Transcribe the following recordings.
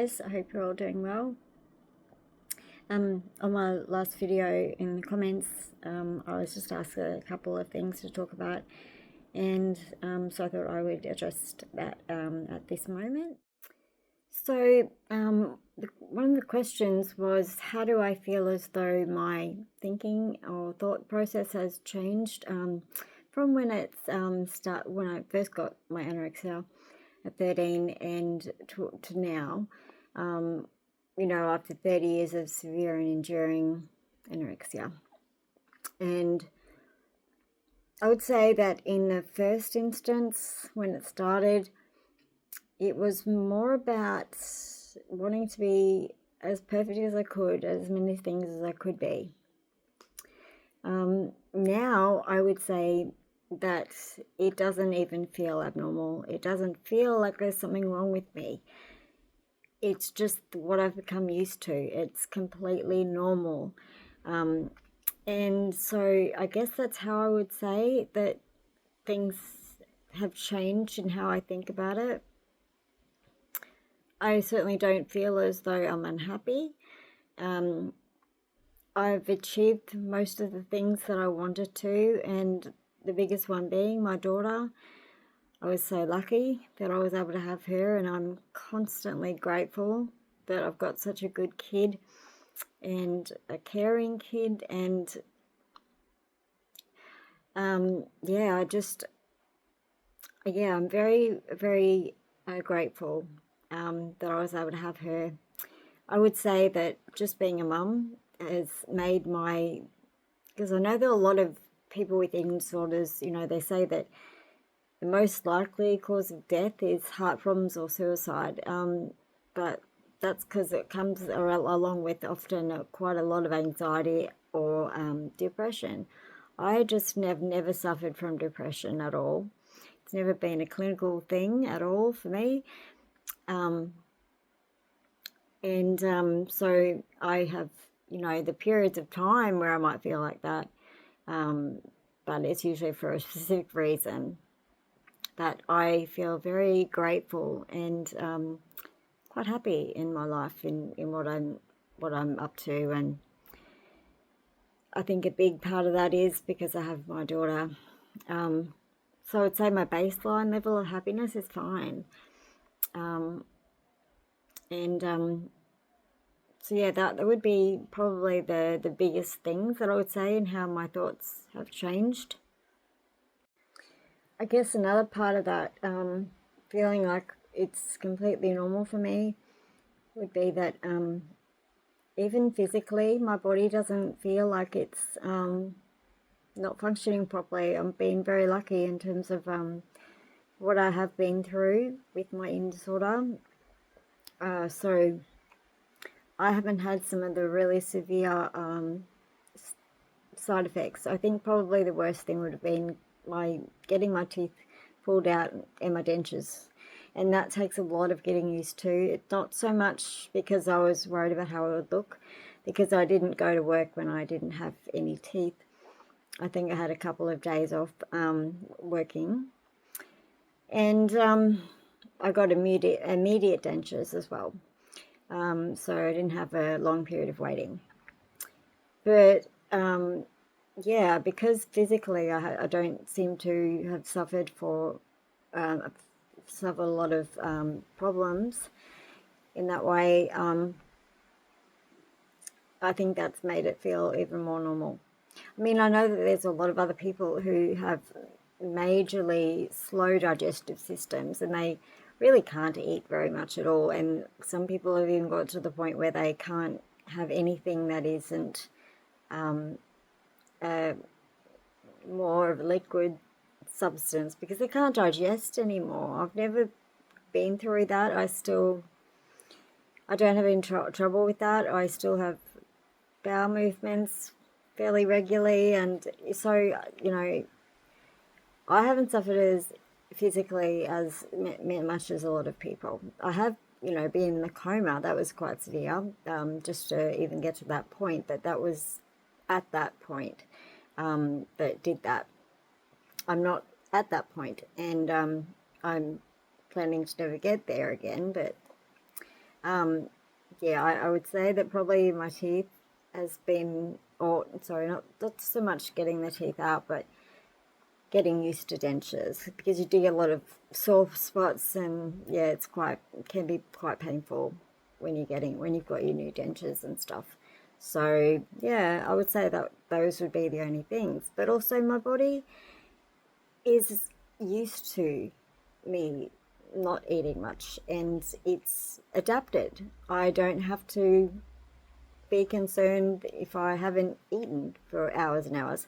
guys, I hope you're all doing well. On my last video in the comments, I was just asked a couple of things to talk about, and so I thought I would address that at this moment. So one of the questions was, how do I feel as though my thinking or thought process has changed from when when I first got my anorexia at 13 and to now, after 30 years of severe and enduring anorexia. And I would say that in the first instance, when it started, it was more about wanting to be as perfect as I could, as many things as I could be. Now I would say that it doesn't even feel abnormal. It doesn't feel like there's something wrong with me. It's just what I've become used to. It's completely normal. And so I guess that's how I would say that things have changed in how I think about it. I certainly don't feel as though I'm unhappy. I've achieved most of the things that I wanted to, and the biggest one being my daughter. I was so lucky that I was able to have her, and I'm constantly grateful that I've got such a good kid and a caring kid. And I'm very, very grateful that I was able to have her. I would say that just being a mum has made because I know there are a lot of people with eating disorders, they say that the most likely cause of death is heart problems or suicide, but that's because it comes along with often quite a lot of anxiety or depression. I just have never suffered from depression at all. It's never been a clinical thing at all for me. So I have, the periods of time where I might feel like that, but it's usually for a specific reason. That I feel very grateful and quite happy in my life, in what I'm up to. And I think a big part of that is because I have my daughter. So I'd say my baseline level of happiness is fine. So yeah, that would be probably the biggest things that I would say in how my thoughts have changed. I guess another part of that, feeling like it's completely normal for me, would be that even physically, my body doesn't feel like it's not functioning properly. I'm being very lucky in terms of what I have been through with my eating disorder. So I haven't had some of the really severe side effects. I think probably the worst thing would have been getting my teeth pulled out and my dentures, and that takes a lot of getting used to. It's not so much because I was worried about how I would look, because I didn't go to work when I didn't have any teeth. I think I had a couple of days off working, and I got immediate dentures as well, so I didn't have a long period of waiting. But yeah, because physically I don't seem to have suffered a lot of problems in that way. I think that's made it feel even more normal. I mean, I know that there's a lot of other people who have majorly slow digestive systems, and they really can't eat very much at all. And some people have even got to the point where they can't have anything that isn't more of a liquid substance, because they can't digest anymore. I've never been through that. I don't have any trouble with that. I still have bowel movements fairly regularly, and so I haven't suffered as physically as much as a lot of people. I have been in the coma. That was quite severe, just to even get to that point. But that was at that point that did that. I'm not at that point, and I'm planning to never get there again. But Yeah, I would say that probably my teeth has been, or sorry, not so much getting the teeth out, but getting used to dentures, because you do get a lot of sore spots, and yeah, can be quite painful when you've got your new dentures and stuff. So yeah, I would say that those would be the only things. But also my body is used to me not eating much, and it's adapted. I don't have to be concerned if I haven't eaten for hours and hours.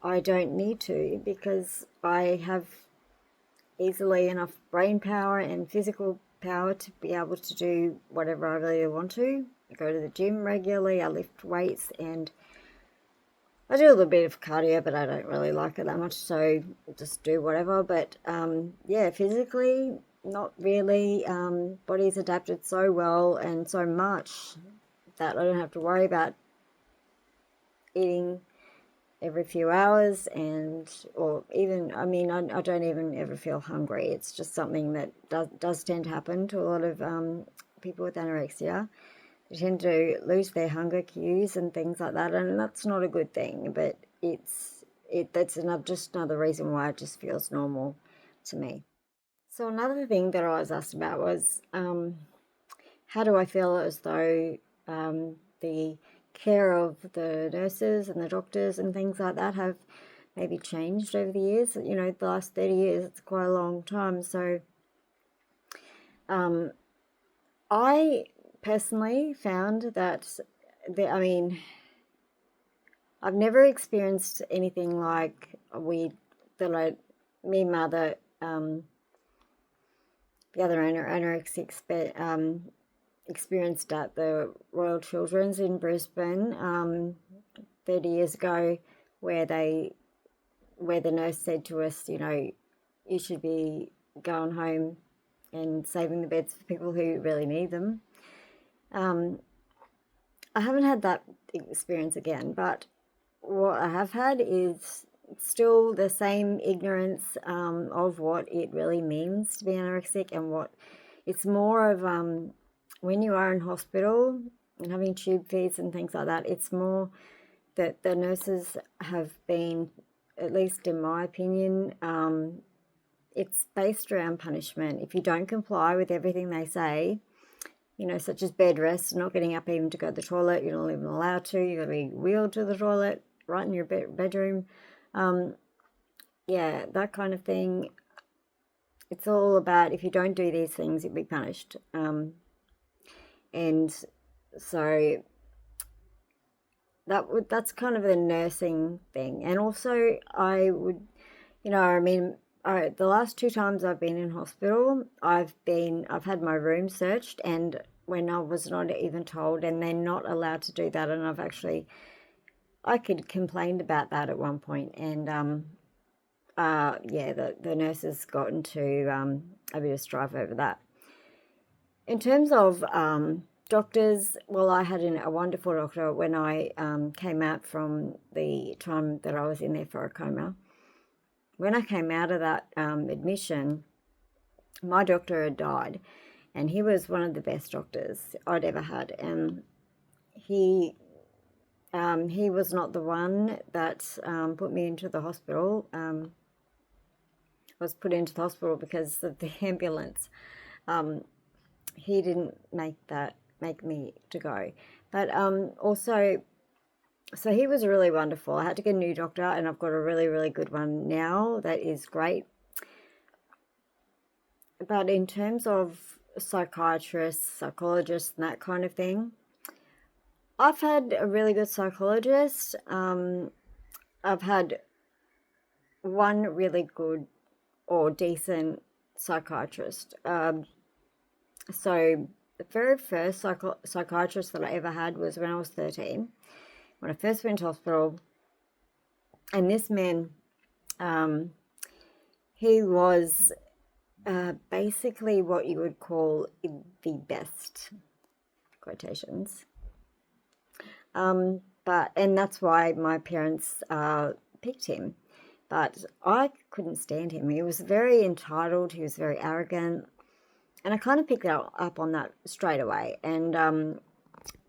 I don't need to, because I have easily enough brain power and physical power to be able to do whatever I really want to. I go to the gym regularly, I lift weights, and I do a little bit of cardio, but I don't really like it that much, so just do whatever. But yeah, physically, not really. Body's adapted so well and so much that I don't have to worry about eating every few hours, and or even, I mean, I don't even ever feel hungry. It's just something that does tend to happen to a lot of people with anorexia. They tend to lose their hunger cues and things like that, and that's not a good thing, but that's just another reason why it just feels normal to me. So another thing that I was asked about was, how do I feel as though the care of the nurses and the doctors and things like that have maybe changed over the years? You know, the last 30 years, it's quite a long time. So I personally found that, I mean, I've never experienced anything like me mother, the other anorexic experienced at the Royal Children's in Brisbane 30 years ago, where the nurse said to us, you know, you should be going home and saving the beds for people who really need them. I haven't had that experience again, but what I have had is still the same ignorance of what it really means to be anorexic, and what it's more of when you are in hospital and having tube feeds and things like that. It's more that the nurses have been, at least in my opinion, it's based around punishment. If you don't comply with everything they say, you know, such as bed rest, not getting up even to go to the toilet, you're not even allowed to, you're going to be wheeled to the toilet right in your bedroom. Yeah, that kind of thing. It's all about, if you don't do these things, you'll be punished. And so that's kind of a nursing thing. And also I would, you know, I mean, the last 2 times I've been in hospital, I've had my room searched, and when I was not even told, and they're not allowed to do that. And I could complained about that at one point, and yeah, the nurses got into a bit of strife over that. In terms of doctors, well, I had a wonderful doctor when I came out from the time that I was in there for a coma. When I came out of that admission, my doctor had died, and he was one of the best doctors I'd ever had. And he was not the one that put me into the hospital. I was put into the hospital because of the ambulance. He didn't make me to go. But also, so he was really wonderful. I had to get a new doctor, and I've got a really, really good one now that is great. But in terms of psychiatrists, psychologists, and that kind of thing, I've had a really good psychologist. I've had one really good or decent psychiatrist. So the very first psychiatrist that I ever had was when I was 13, when I first went to hospital. And this man, he was basically what you would call the best, quotations. And that's why my parents picked him. But I couldn't stand him. He was very entitled. He was very arrogant. And I kind of picked up on that straight away. And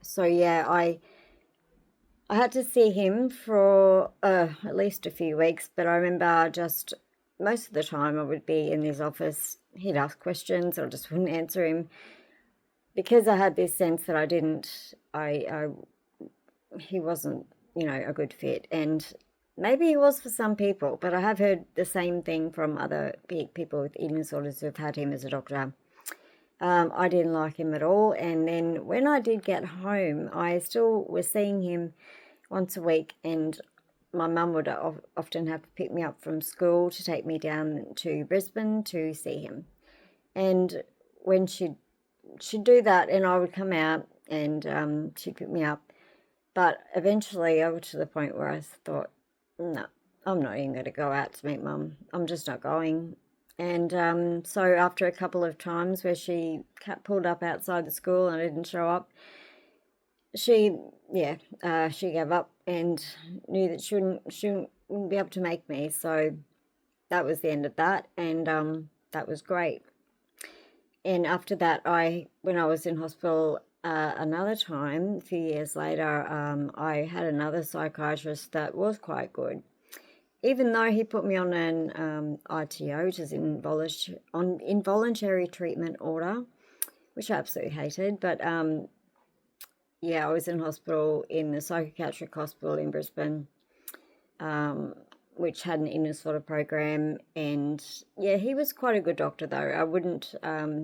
so, yeah, I had to see him for at least a few weeks, but I remember just most of the time I would be in his office. He'd ask questions, or I just wouldn't answer him because I had this sense that he wasn't, a good fit. And maybe he was for some people, but I have heard the same thing from other people with eating disorders who've had him as a doctor. I didn't like him at all. And then when I did get home, I still was seeing him once a week, and my mum would often have to pick me up from school to take me down to Brisbane to see him. And when she'd do that, and I would come out, and she'd pick me up. But eventually I got to the point where I thought, no, I'm not even going to go out to meet Mum. I'm just not going. And so after a couple of times where she pulled up outside the school and I didn't show up, she gave up and knew that she wouldn't be able to make me. So that was the end of that, and that was great. And after that, when I was in hospital another time, a few years later, I had another psychiatrist that was quite good. Even though he put me on an ITO, which is involuntary treatment order, which I absolutely hated. But yeah, I was in hospital in the psychiatric hospital in Brisbane, which had an eating disorder program. And yeah, he was quite a good doctor, though. I wouldn't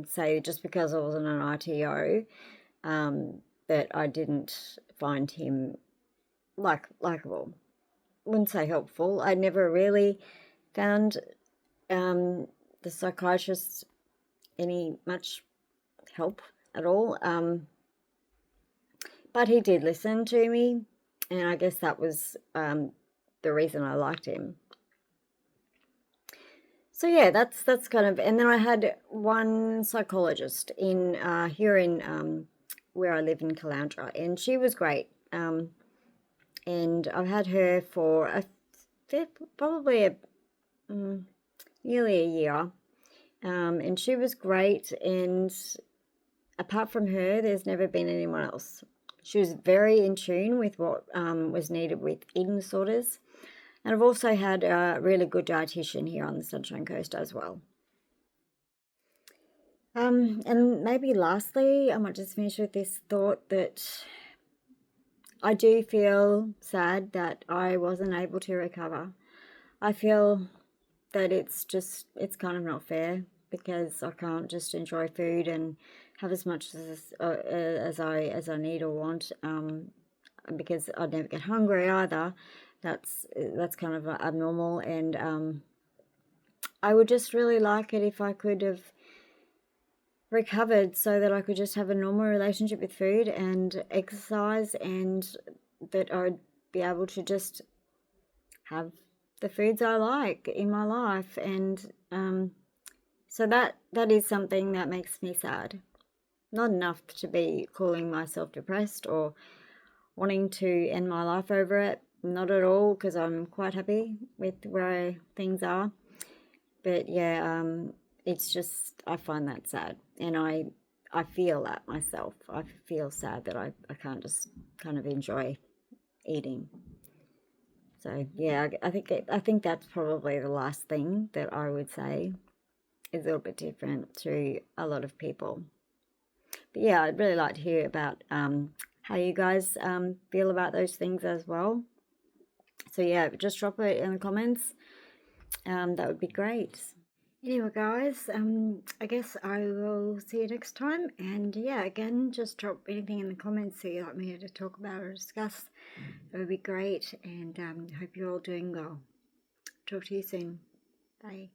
say just because I was on an ITO that I didn't find him likable. Wouldn't say helpful. I never really found the psychiatrist any much help at all. But he did listen to me, and I guess that was the reason I liked him. So yeah, that's kind of. And then I had one psychologist in here in where I live in Caloundra, and she was great. And I've had her for probably nearly a year, and she was great. And apart from her, there's never been anyone else. She was very in tune with what was needed with eating disorders. And I've also had a really good dietitian here on the Sunshine Coast as well. And maybe lastly, I might just finish with this thought that I do feel sad that I wasn't able to recover. I feel that it's kind of not fair because I can't just enjoy food and have as much as I need or want, because I never get hungry either. That's kind of abnormal, and I would just really like it if I could have recovered so that I could just have a normal relationship with food and exercise, and that I would be able to just have the foods I like in my life. And so that is something that makes me sad. Not enough to be calling myself depressed or wanting to end my life over it. Not at all, because I'm quite happy with where things are. But yeah, it's just, I find that sad. And I feel that myself. I feel sad that I can't just kind of enjoy eating. So yeah, I think that's probably the last thing that I would say is a little bit different to a lot of people. But yeah, I'd really like to hear about how you guys feel about those things as well. So yeah, just drop it in the comments. That would be great. Anyway, guys, I guess I will see you next time. And yeah, again, just drop anything in the comments that you'd like me to talk about or discuss. That would be great. And hope you're all doing well. Talk to you soon. Bye.